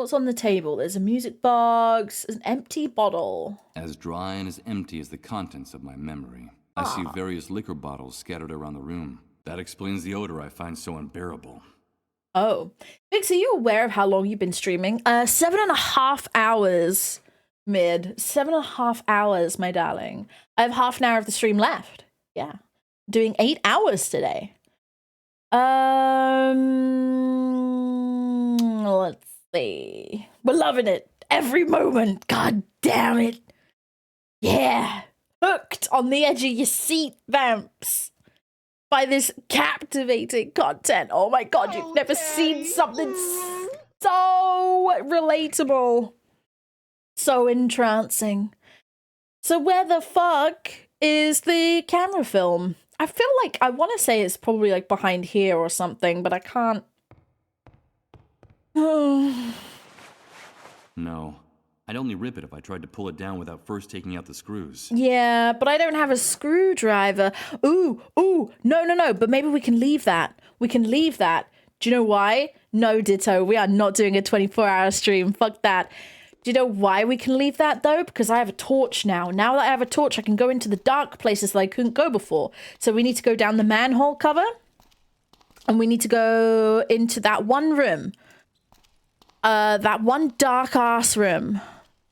What's on the table? There's a music box, an empty bottle. As dry and as empty as the contents of my memory. I see various liquor bottles scattered around the room. That explains the odor I find so unbearable. Oh. Vix, are you aware of how long you've been streaming? 7.5 hours, Mid. 7.5 hours, my darling. I have half an hour of the stream left. Yeah. Doing 8 hours today. Let's see. We're loving it. Every moment. God damn it. Yeah. Hooked on the edge of your seat, vamps. By this captivating content. Oh my god, you've never seen something so relatable. So entrancing. So where the fuck is the camera film? I feel like I want to say it's probably like behind here or something, but I can't. No. I'd only rip it if I tried to pull it down without first taking out the screws. Yeah, but I don't have a screwdriver. Ooh, no, but maybe we can leave that. We can leave that. Do you know why? No, Ditto, we are not doing a 24-hour stream. Fuck that. Do you know why we can leave that, though? Because I have a torch now. Now that I have a torch, I can go into the dark places that I couldn't go before. So we need to go down the manhole cover. And we need to go into that one room. That one dark-ass room.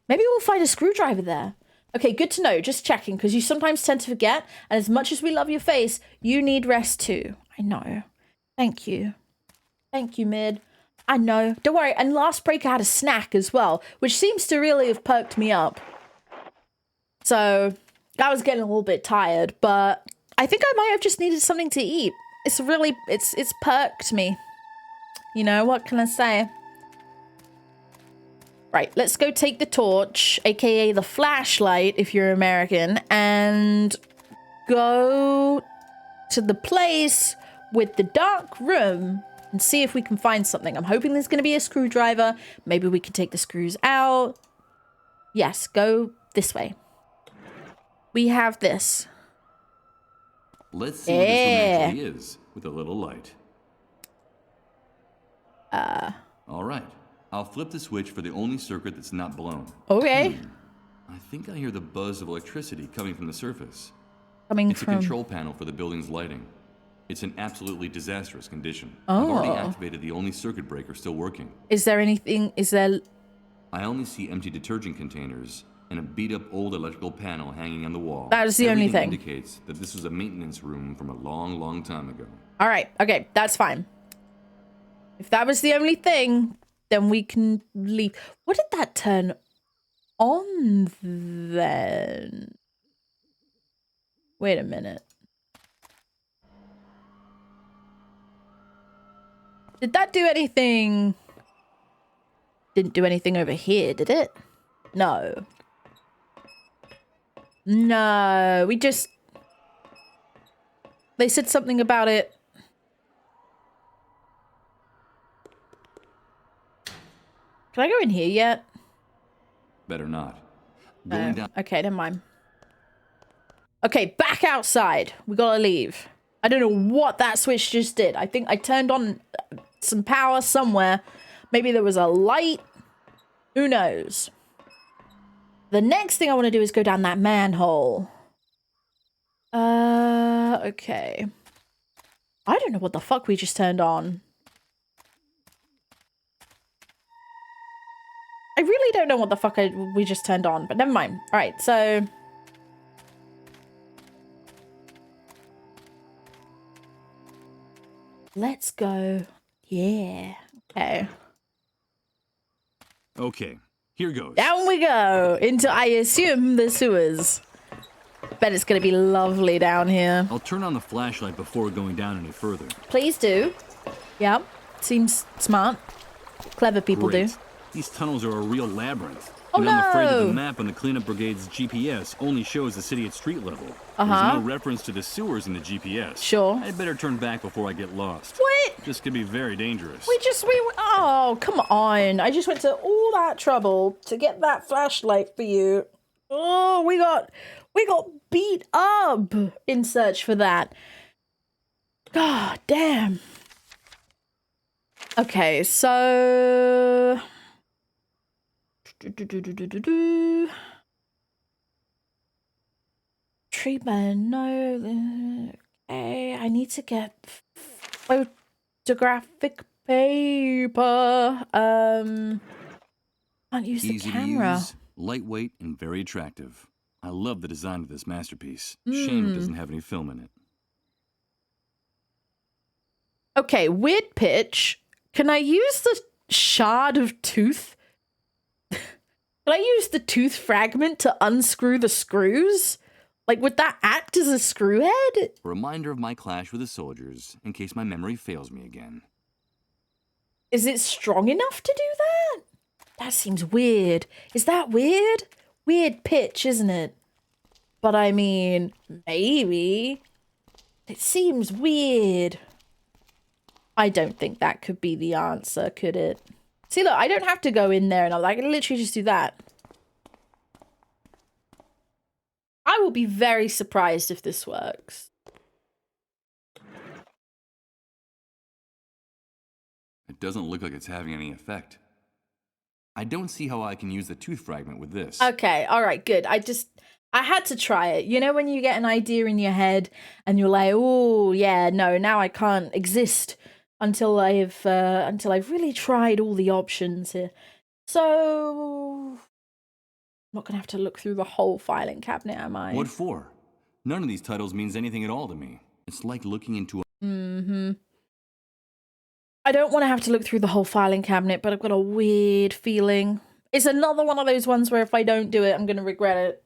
Maybe we'll find a screwdriver there. Okay, good to know. Just checking, because you sometimes tend to forget. And as much as we love your face, you need rest too. I know. Thank you. Thank you, Mid. I know. Don't worry. And last break I had a snack as well, which seems to really have perked me up. So I was getting a little bit tired, but I think I might have just needed something to eat. It's really, it's perked me. You know, what can I say? Right, let's go take the torch, aka the flashlight if you're American, and go to the place with the dark room and see if we can find something. I'm hoping there's going to be a screwdriver. Maybe we can take the screws out. Yes, go this way. We have this. Let's see what this room actually is, with a little light. All right. I'll flip the switch for the only circuit that's not blown. Okay. I think I hear the buzz of electricity coming from the surface. It's a control panel for the building's lighting. It's in absolutely disastrous condition. Oh. I've already activated the only circuit breaker still working. Is there anything, I only see empty detergent containers and a beat-up old electrical panel hanging on the wall. That is the only thing. Everything indicates that this was a maintenance room from a long, long time ago. All right. Okay, that's fine. If that was the only thing, then we can leave. What did that turn on then? Wait a minute. Did that do anything? Didn't do anything over here, did it? No. No, we just... They said something about it. Can I go in here yet? Better not. No. Okay, never mind. Okay, back outside. We gotta leave. I don't know what that switch just did. I think I turned on some power somewhere. Maybe there was a light. Who knows? The next thing I want to do is go down that manhole. Okay. I don't know what the fuck we just turned on. I really don't know what the fuck we just turned on, but never mind. All right, so... Let's go. Yeah. Okay. Okay, here goes. Down we go. Into, I assume, the sewers. Bet it's going to be lovely down here. I'll turn on the flashlight before going down any further. Please do. Yep. Seems smart. Clever people Great. do. These tunnels are a real labyrinth. Oh, and I'm afraid that no. the map on the cleanup brigade's GPS only shows the city at street level. There's no reference to the sewers in the GPS. Sure. I'd better turn back before I get lost. What? This could be very dangerous. Oh, come on. I just went to all that trouble to get that flashlight for you. Oh, we got beat up in search for that. God damn. Okay, so Treatment, no. Okay, I need to get photographic paper. Can't use the Easy camera. to use, lightweight, and very attractive. I love the design of this masterpiece. Shame it doesn't have any film in it. Okay, weird pitch. Can I use the shard of tooth? Can I use the tooth fragment to unscrew the screws? Like, would that act as a screw head? A reminder of my clash with the soldiers, in case my memory fails me again. Is it strong enough to do that? That seems weird. Is that weird? Weird pitch, isn't it? But I mean, maybe. It seems weird. I don't think that could be the answer, could it? See, look, I don't have to go in there and I can literally just do that. I will be very surprised if this works. It doesn't look like it's having any effect. I don't see how I can use the tooth fragment with this. Okay, all right, good. I had to try it. You know when you get an idea in your head and you're like, oh, yeah, no, now I can't exist until I've really tried all the options here. So, I'm not going to have to look through the whole filing cabinet, am I? What for? None of these titles means anything at all to me. It's like looking into a... I don't want to have to look through the whole filing cabinet, but I've got a weird feeling. It's another one of those ones where if I don't do it, I'm going to regret it.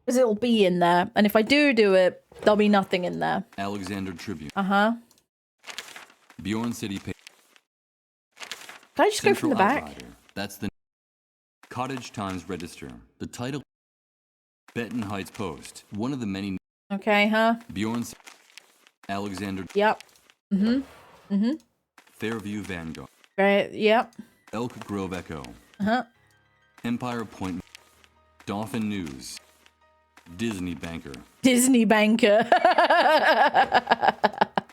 Because it'll be in there. And if I do it, there'll be nothing in there. Alexander Tribune. Uh-huh. Bjorn City Paper. Can I just go from the back? Outsider. That's the... Cottage Times Register. The title... Benton Heights Post. One of the many... Okay, huh? Bjorn... Alexander... Yep. Fairview Vanguard. Right, yep. Elk Grove Echo. Uh-huh. Empire Point. Dauphin News. Disney Banker. Disney Banker.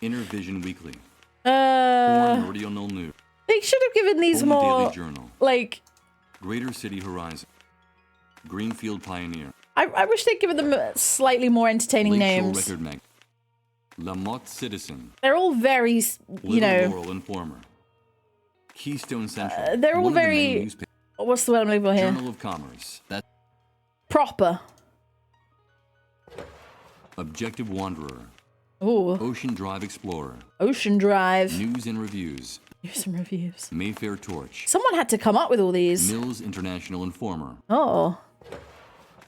Inner Vision Weekly. Foreign Meridional News. They should have given these Home more, Daily Journal. like... Greater City Horizon. Greenfield Pioneer. I wish they'd given them slightly more entertaining Lakeshore names. Record Mag. La Motte Citizen. They're all very, you Little know... Laurel Informer. Keystone Central. They're all One of the main very... newspapers. What's the word I'm looking for here? Journal of Commerce. That's Proper. Objective Wanderer. Ooh. Ocean Drive Explorer. Ocean Drive. News and Reviews. Here's some reviews. Mayfair Torch. Someone had to come up with all these. Mills International Informer. Oh.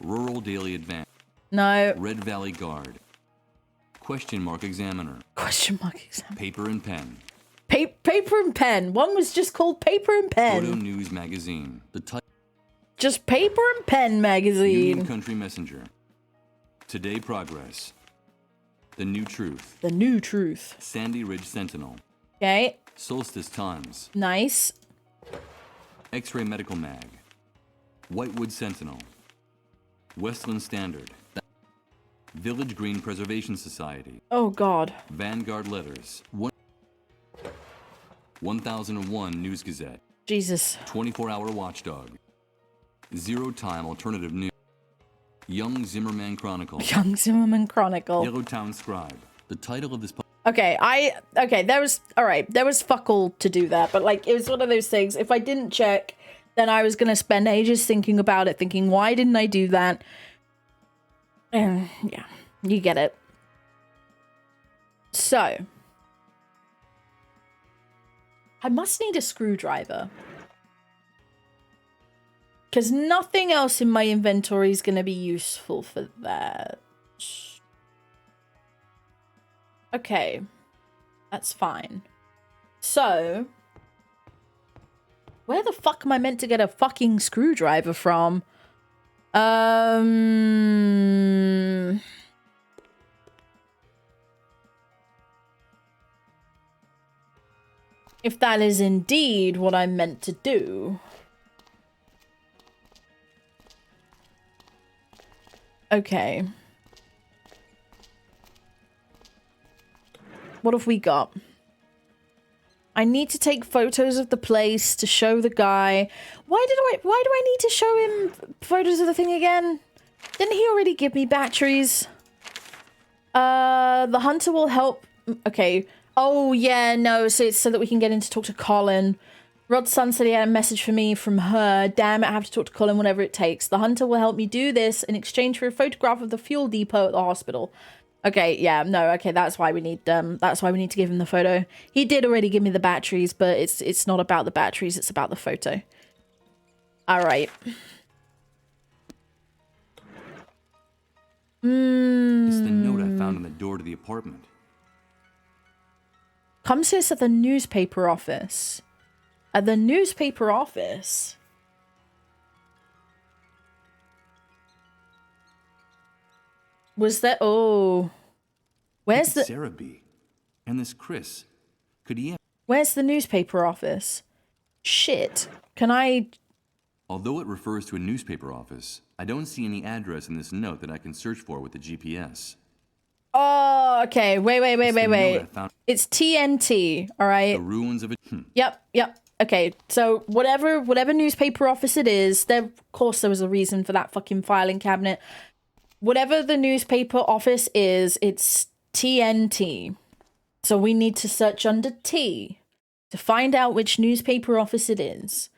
Rural Daily Advance. No. Red Valley Guard. Question Mark Examiner. Question mark exam. Paper and Pen. Paper and Pen. One was just called Paper and Pen. Photo News Magazine. The title. Just Paper and Pen magazine. Union Country Messenger. Today Progress. The New Truth. The New Truth. Sandy Ridge Sentinel. Okay. Solstice Times. Nice. X-Ray Medical Mag. Whitewood Sentinel. Westland Standard. Village Green Preservation Society. Oh, God. Vanguard Letters. 1001 News Gazette. Jesus. 24-Hour Watchdog. Zero Time Alternative News. Young Zimmerman Chronicle. Young Zimmerman Chronicle. Yellowtown Scribe. The title of this... Okay, there was fuck all to do that, but like, it was one of those things, if I didn't check, then I was gonna spend ages thinking about it, thinking, why didn't I do that? And yeah, you get it. So, I must need a screwdriver. Because nothing else in my inventory is gonna be useful for that. Okay, that's fine. So, where the fuck am I meant to get a fucking screwdriver from? If that is indeed what I'm meant to do. Okay. What have we got? I need to take photos of the place to show the guy. Why do I need to show him photos of the thing again? Didn't he already give me batteries? The hunter will help. Okay. Oh, yeah, no. So it's so that we can get in to talk to Colin. Rod's son said he had a message for me from her. Damn it, I have to talk to Colin, whatever it takes. The hunter will help me do this in exchange for a photograph of the fuel depot at the hospital. Okay, yeah, no, okay, that's why we need to give him the photo. He did already give me the batteries, but it's not about the batteries, it's about the photo. All right. It's the note I found on the door to the apartment. Come to us at the newspaper office. At the newspaper office. Was that? Oh, where's the Sarah be? And this Chris, could he have? Where's the newspaper office? Shit. Can I? Although it refers to a newspaper office, I don't see any address in this note that I can search for with the GPS. Oh, okay. Wait. Found It's TNT. All right. the ruins of a. Yep. Okay, so whatever newspaper office it is, there of course there was a reason for that fucking filing cabinet. Whatever the newspaper office is, it's TNT. So we need to search under T to find out which newspaper office it is.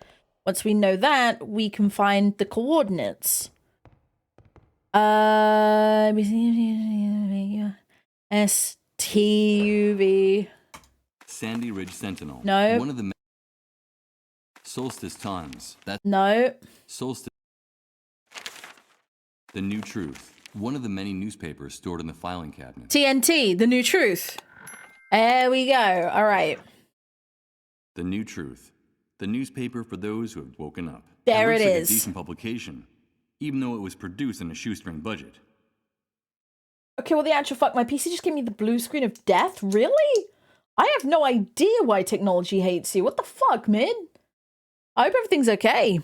Once we know that, we can find the coordinates. STUV. Sandy Ridge Sentinel. No. One of the Solstice Times. That's No. Solstice. The New Truth. One of the many newspapers stored in the filing cabinet. TNT, The New Truth. There we go. All right. The New Truth. The newspaper for those who have woken up. There it looks like is. A decent publication, even though it was produced on a shoestring budget. Okay, well, the actual fuck, my PC just gave me the blue screen of death? Really? I have no idea why technology hates you. What the fuck, man? I hope everything's okay.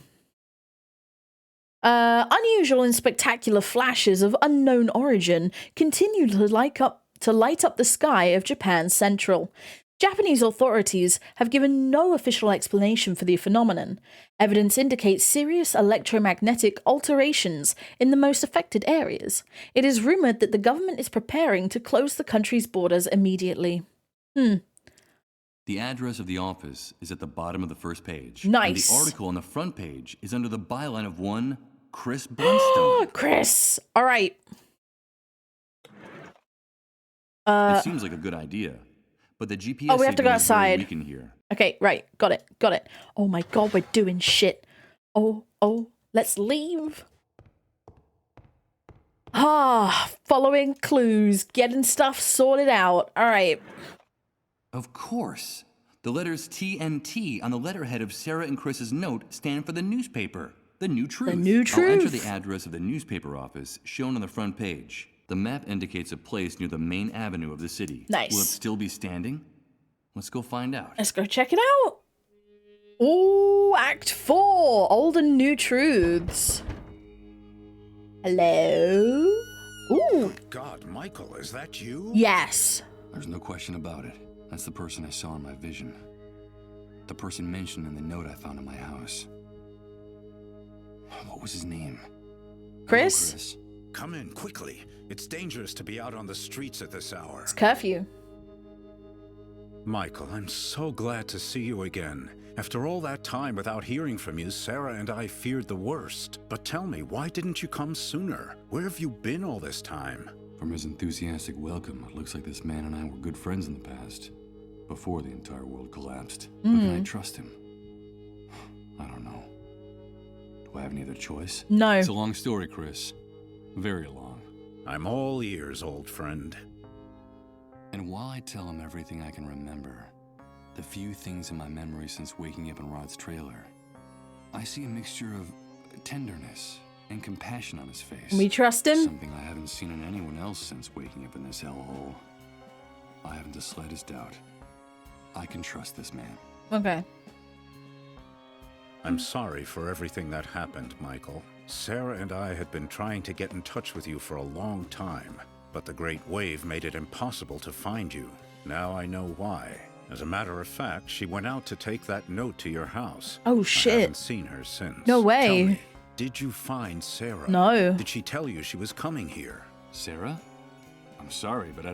Unusual and spectacular flashes of unknown origin continue to light up the sky of Japan's central. Japanese authorities have given no official explanation for the phenomenon. Evidence indicates serious electromagnetic alterations in the most affected areas. It is rumored that the government is preparing to close the country's borders immediately. The address of the office is at the bottom of the first page. Nice. And the article on the front page is under the byline of one Chris Blunstone. Chris! All right. It seems like a good idea, but the GPS Oh, we have to go signal is very outside. weak in here. Okay, right. Got it. Oh my god, we're doing shit. Oh, let's leave. Following clues, getting stuff sorted out. All right. Of course. The letters TNT on the letterhead of Sarah and Chris's note stand for the newspaper, The New Truth. The New I'll enter Truth. the address of the newspaper office shown on the front page. The map indicates a place near the main avenue of the city. Nice. Will it still be standing? Let's go find out. Let's go check it out. Ooh, Act 4, Old and New Truths. Hello? Ooh, God, Michael, is that you? yes. There's no question about it. That's the person I saw in my vision. The person mentioned in the note I found in my house. What was his name? Chris? Hello, Chris. Come in, quickly. It's dangerous to be out on the streets at this hour. It's curfew. Michael, I'm so glad to see you again. After all that time without hearing from you, Sarah and I feared the worst. But tell me, why didn't you come sooner? Where have you been all this time? From his enthusiastic welcome, it looks like this man and I were good friends in the past, before the entire world collapsed. But can I trust him? I don't know. Do I have any other choice? No. It's a long story, Chris. Very long. I'm all ears, old friend. And while I tell him everything I can remember, the few things in my memory since waking up in Rod's trailer, I see a mixture of tenderness and compassion on his face. We trust him? Something I haven't seen in anyone else since waking up in this hellhole. I haven't the slightest doubt. I can trust this man. Okay. I'm sorry for everything that happened, Michael. Sarah and I had been trying to get in touch with you for a long time, but the Great Wave made it impossible to find you. Now I know why. As a matter of fact, she went out to take that note to your house. Oh, I shit. haven't seen her since. No way. Tell me, did you find Sarah? No. Did she tell you she was coming here? Sarah? I'm sorry, but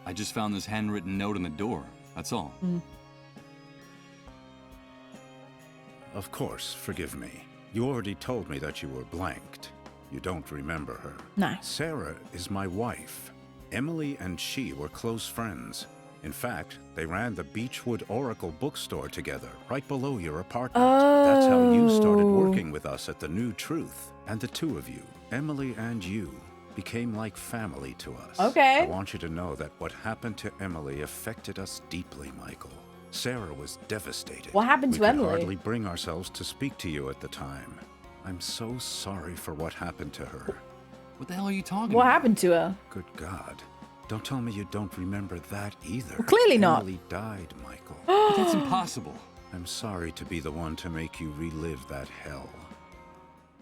I just found this handwritten note on the door. That's all. Of course, forgive me. You already told me that you were blanked. You don't remember her. No. Sarah is my wife. Emily and she were close friends. In fact, they ran the Beechwood Oracle bookstore together, right below your apartment. That's how you started working with us at the New Truth. And the two of you, Emily and you, became like family to us. Okay. I want you to know that what happened to Emily affected us deeply, Michael. Sarah was devastated. What happened to We Emily? could hardly bring ourselves to speak to you at the time. I'm so sorry for what happened to her. What the hell are you talking What about? happened to her? Good God. Don't tell me you don't remember that either. Well, clearly not. Emily died, Michael. But that's impossible. I'm sorry to be the one to make you relive that hell.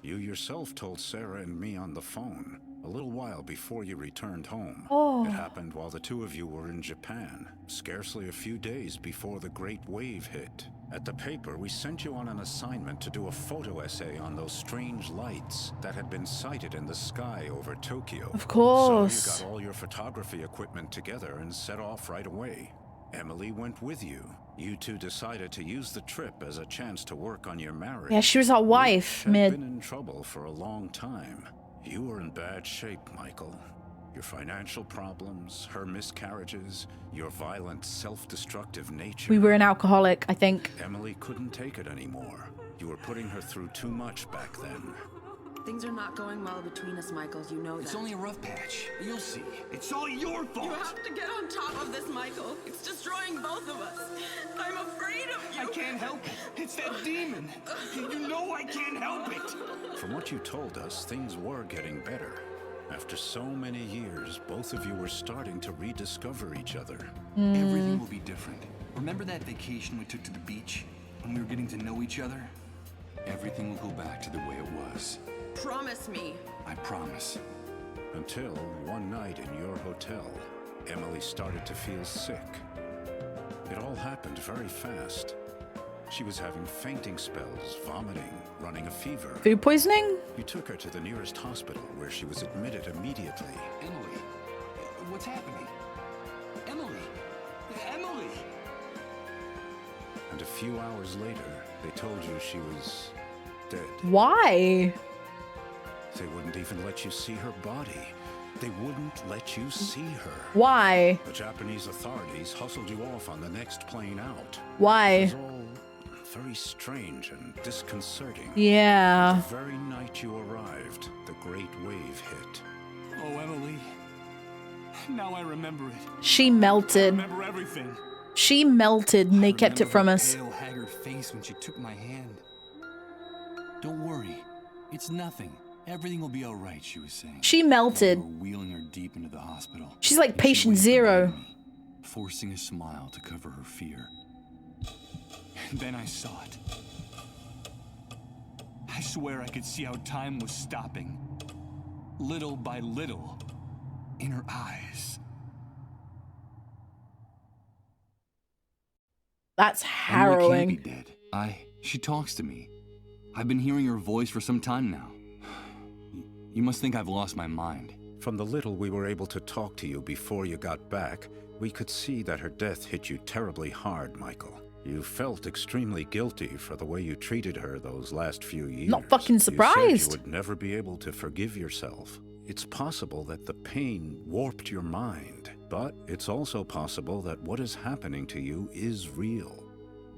You yourself told Sarah and me on the phone a little while before you returned home. Oh. It happened while the two of you were in Japan, scarcely a few days before the Great Wave hit. At the paper, we sent you on an assignment to do a photo essay on those strange lights that had been sighted in the sky over Tokyo. Of course. So you got all your photography equipment together and set off right away. Emily went with you. You two decided to use the trip as a chance to work on your marriage. Yeah, she was our wife, Had mid. been in trouble for a long time. You were in bad shape, Michael. Your financial problems, her miscarriages, your violent, self-destructive nature. We were an alcoholic, I think. Emily couldn't take it anymore. You were putting her through too much back then. Things are not going well between us, Michael. You know that. It's only a rough patch. You'll see. It's all your fault. You have to get on top of this, Michael. It's destroying both of us. I'm afraid of you. I can't help it. It's that demon. You know I can't help it. From what you told us, things were getting better. After so many years, both of you were starting to rediscover each other. Everything will be different. Remember that vacation we took to the beach when we were getting to know each other? Everything will go back to the way it was. Promise me. I promise. Until one night in your hotel, Emily started to feel sick. It all happened very fast. She was having fainting spells, vomiting, running a fever. Food poisoning? You took her to the nearest hospital where she was admitted immediately. Emily, what's happening? Emily! Emily! And a few hours later, they told you she was dead. Why? They wouldn't even let you see her body. They wouldn't let you see her. Why? The Japanese authorities hustled you off on the next plane out. It Why? was all very strange and disconcerting. Yeah. The very night you arrived, the Great Wave hit. Oh, Emily. Now I remember it. She I melted. remember everything. She melted and they kept it Remember from her us. pale, haggard face when she took my hand. Don't worry. It's nothing. Everything will be all right, she was saying. She melted. We were wheeling her deep into the hospital. She's like And she patient waited zero. behind me, forcing a smile to cover her fear. And then I saw it. I swear I could see how time was stopping. Little by little. In her eyes. That's Emily harrowing. can't be dead. She talks to me. I've been hearing her voice for some time now. You must think I've lost my mind. From the little we were able to talk to you before you got back, we could see that her death hit you terribly hard, Michael. You felt extremely guilty for the way you treated her those last few years. Not fucking You said surprised. you would never be able to forgive yourself. It's possible that the pain warped your mind, but it's also possible that what is happening to you is real.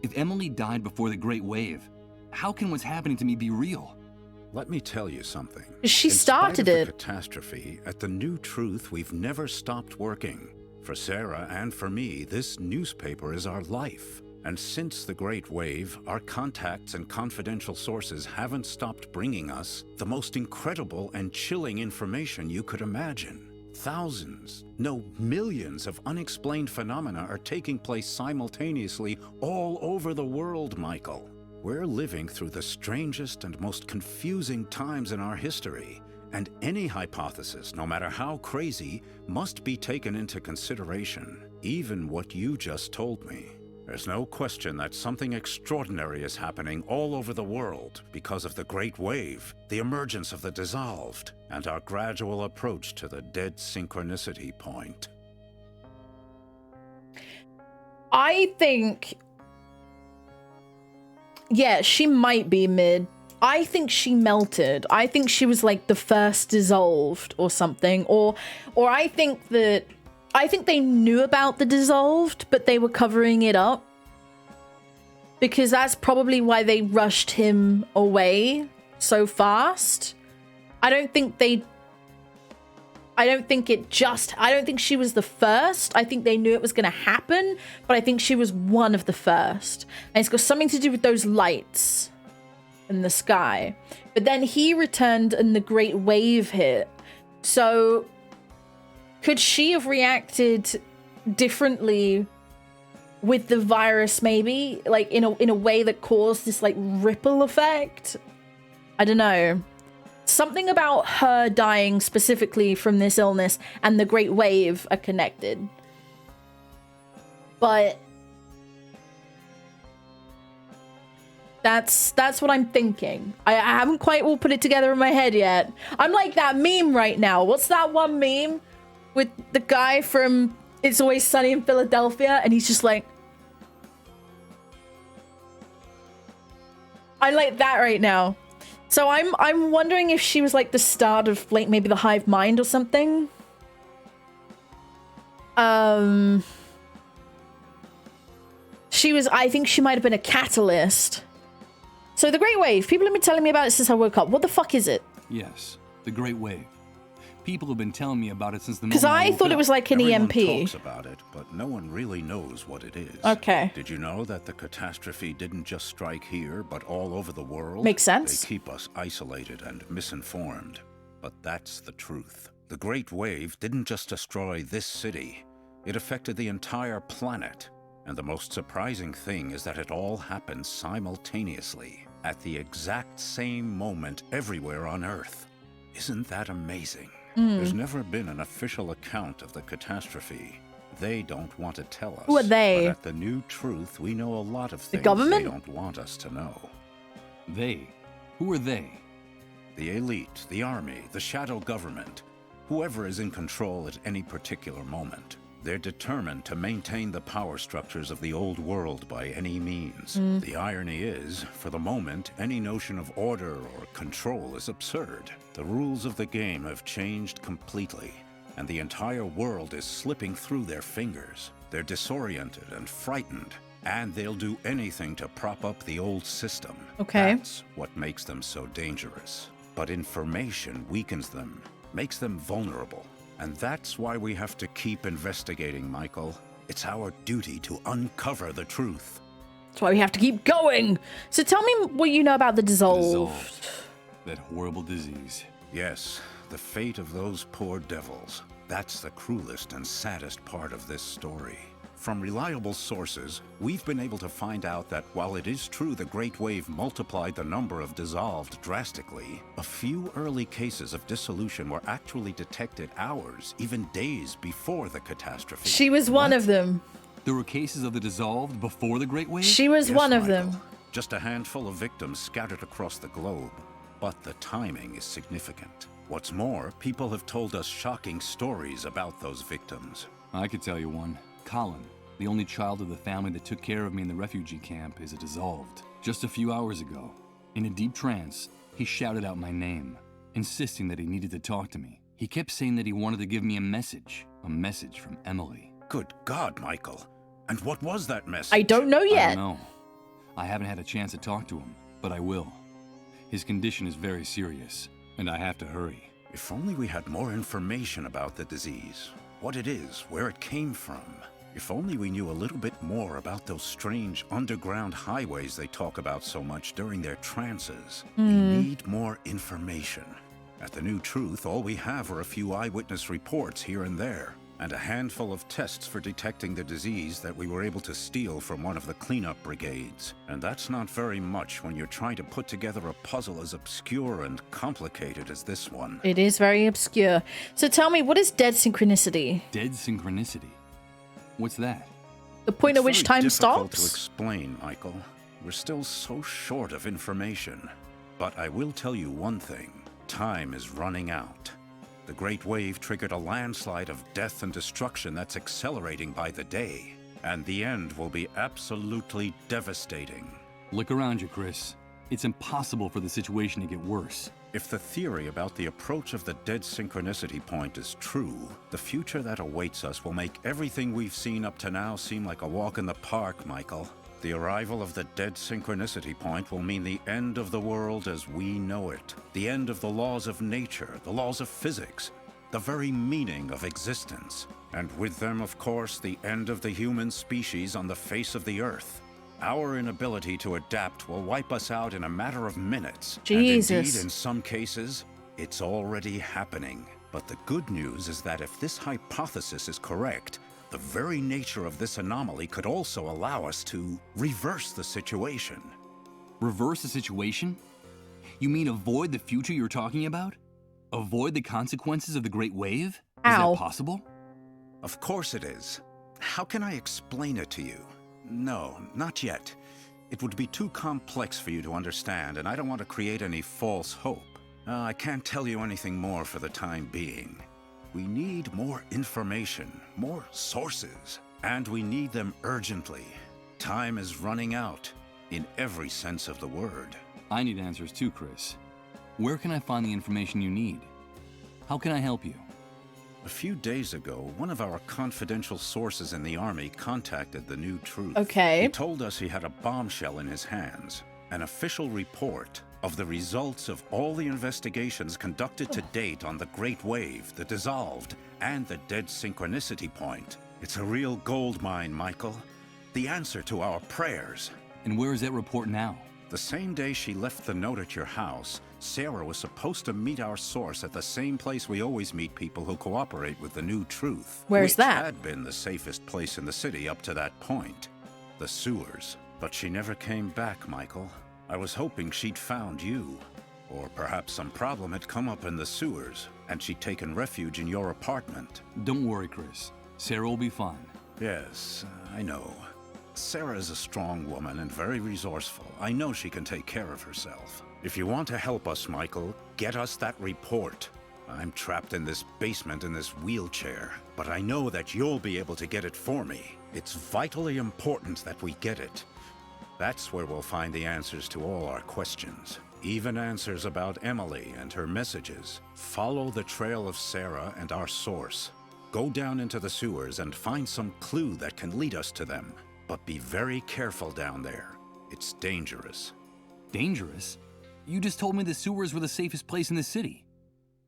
If Emily died before the Great Wave, how can what's happening to me be real? Let me tell you something. She In started spite of it. the catastrophe, at the New Truth, we've never stopped working. For Sarah and for me, this newspaper is our life. And since the Great Wave, our contacts and confidential sources haven't stopped bringing us the most incredible and chilling information you could imagine. Thousands, no, millions of unexplained phenomena are taking place simultaneously all over the world, Michael. We're living through the strangest and most confusing times in our history, and any hypothesis, no matter how crazy, must be taken into consideration, even what you just told me. There's no question that something extraordinary is happening all over the world because of the Great Wave, the emergence of the dissolved, and our gradual approach to the Dead Synchronicity point. I think... yeah, she might be mid. I think she melted. I think she was like the first dissolved or something. Or I think that... I think they knew about the dissolved, but they were covering it up. Because that's probably why they rushed him away so fast. I don't think she was the first. I think they knew it was going to happen, but I think she was one of the first. And it's got something to do with those lights in the sky. But then he returned and the Great Wave hit. So could she have reacted differently with the virus, maybe? Like in a way that caused this like ripple effect? I don't know. Something about her dying specifically from this illness and the Great Wave are connected. But that's what I'm thinking. I haven't quite all put it together in my head yet. I'm like that meme right now. What's that one meme with the guy from It's Always Sunny in Philadelphia? And he's just like... I like that right now. So I'm wondering if she was like the start of like maybe the hive mind or something. She was, I think she might have been a catalyst. So the Great Wave, people have been telling me about it since I woke up. What the fuck is it? Yes, the Great Wave. People have been telling me about it since the moment Because I thought it was like an Everyone EMP. talks about it, but no one really knows what it is. Okay. Did you know that the catastrophe didn't just strike here, but all over the world? Makes sense. They keep us isolated and misinformed. But that's the truth. The Great Wave didn't just destroy this city. It affected the entire planet. And the most surprising thing is that it all happened simultaneously, at the exact same moment everywhere on Earth. Isn't that amazing? There's never been an official account of the catastrophe. They don't want to tell us. Who are they? But at The New Truth, we know a lot of things government? they don't want us to know. They? Who are they? The elite, the army, the shadow government, whoever is in control at any particular moment. They're determined to maintain the power structures of the old world by any means. The irony is, for the moment, any notion of order or control is absurd. The rules of the game have changed completely, and the entire world is slipping through their fingers. They're disoriented and frightened, and they'll do anything to prop up the old system. Okay. That's what makes them so dangerous. But information weakens them, makes them vulnerable. And that's why we have to keep investigating, Michael. It's our duty to uncover the truth. That's why we have to keep going. So tell me what you know about the dissolved. That horrible disease. Yes, the fate of those poor devils. That's the cruelest and saddest part of this story. From reliable sources, we've been able to find out that while it is true the Great Wave multiplied the number of dissolved drastically, a few early cases of dissolution were actually detected hours, even days before the catastrophe. She was one of them. There were cases of the dissolved before the Great Wave? She was Yes, one of Michael. them. Just a handful of victims scattered across the globe. But the timing is significant. What's more, people have told us shocking stories about those victims. I could tell you one. Colin, the only child of the family that took care of me in the refugee camp, is a dissolved. Just a few hours ago, in a deep trance, he shouted out my name, insisting that he needed to talk to me. He kept saying that he wanted to give me a message from Emily. Good God, Michael. And what was that message? I don't know I yet. don't know. I haven't had a chance to talk to him, but I will. His condition is very serious, and I have to hurry. If only we had more information about the disease, what it is, where it came from. If only we knew a little bit more about those strange underground highways they talk about so much during their trances. We need more information. At The New Truth, all we have are a few eyewitness reports here and there, and a handful of tests for detecting the disease that we were able to steal from one of the cleanup brigades. And that's not very much when you're trying to put together a puzzle as obscure and complicated as this one. It is very obscure. So tell me, what is Dead Synchronicity? Dead Synchronicity? What's that? The point at It's which very time difficult stops? to explain, Michael. We're still so short of information. But I will tell you one thing. Time is running out. The Great Wave triggered a landslide of death and destruction that's accelerating by the day. And the end will be absolutely devastating. Look around you, Chris. It's impossible for the situation to get worse. If the theory about the approach of the Dead Synchronicity point is true, the future that awaits us will make everything we've seen up to now seem like a walk in the park, Michael. The arrival of the Dead Synchronicity point will mean the end of the world as we know it. The end of the laws of nature, the laws of physics, the very meaning of existence. And with them, of course, the end of the human species on the face of the earth. Our inability to adapt will wipe us out in a matter of minutes. Jesus. And indeed, in some cases, it's already happening. But the good news is that if this hypothesis is correct, the very nature of this anomaly could also allow us to reverse the situation. Reverse the situation? You mean avoid the future you're talking about? Avoid the consequences of the Great Wave? Is Ow. that possible? Of course it is. How can I explain it to you? No, not yet. It would be too complex for you to understand, and I don't want to create any false hope. I can't tell you anything more for the time being. We need more information, more sources, and we need them urgently. Time is running out, in every sense of the word. I need answers too, Chris. Where can I find the information you need? How can I help you? A few days ago, one of our confidential sources in the Army contacted the New Truth. Okay. He told us he had a bombshell in his hands, an official report of the results of all the investigations conducted to date on the Great Wave, the Dissolved, and the Dead Synchronicity point. It's a real gold mine, Michael. The answer to our prayers. And where is that report now? The same day she left the note at your house, Sarah was supposed to meet our source at the same place we always meet people who cooperate with the New Truth. Where's that? Which had been the safest place in the city up to that point. The sewers. But she never came back, Michael. I was hoping she'd found you. Or perhaps some problem had come up in the sewers, and she'd taken refuge in your apartment. Don't worry, Chris. Sarah will be fine. Yes, I know. Sarah is a strong woman and very resourceful. I know she can take care of herself. If you want to help us, Michael, get us that report. I'm trapped in this basement in this wheelchair, but I know that you'll be able to get it for me. It's vitally important that we get it. That's where we'll find the answers to all our questions. Even answers about Emily and her messages. Follow the trail of Sarah and our source. Go down into the sewers and find some clue that can lead us to them. But be very careful down there. It's dangerous. Dangerous? You just told me the sewers were the safest place in the city.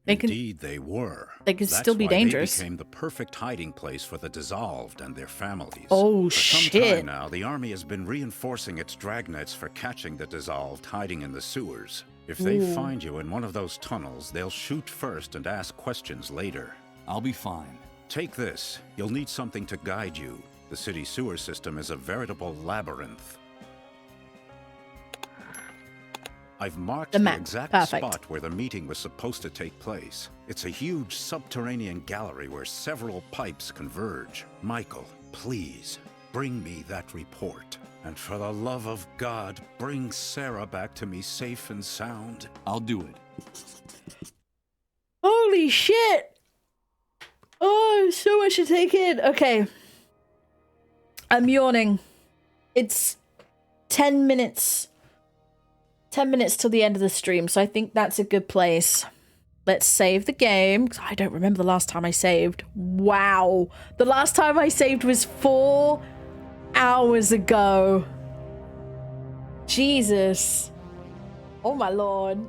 Indeed, they were. They could still be That's why dangerous. They became the perfect hiding place for the Dissolved and their families. Oh, for some shit. time now, the Army has been reinforcing its dragnets for catching the Dissolved hiding in the sewers. If they find you in one of those tunnels, they'll shoot first and ask questions later. I'll be fine. Take this. You'll need something to guide you. The city sewer system is a veritable labyrinth. I've marked The the map. exact Perfect. spot where the meeting was supposed to take place. It's a huge subterranean gallery where several pipes converge. Michael, please, bring me that report. And for the love of God, bring Sarah back to me safe and sound. I'll do it. Holy shit! Oh, so much to take in. Okay. I'm yawning. It's 10 minutes. 10 minutes till the end of the stream, so I think that's a good place. Let's save the game, because I don't remember the last time I saved. Wow. The last time I saved was 4 hours ago. Jesus. Oh my lord.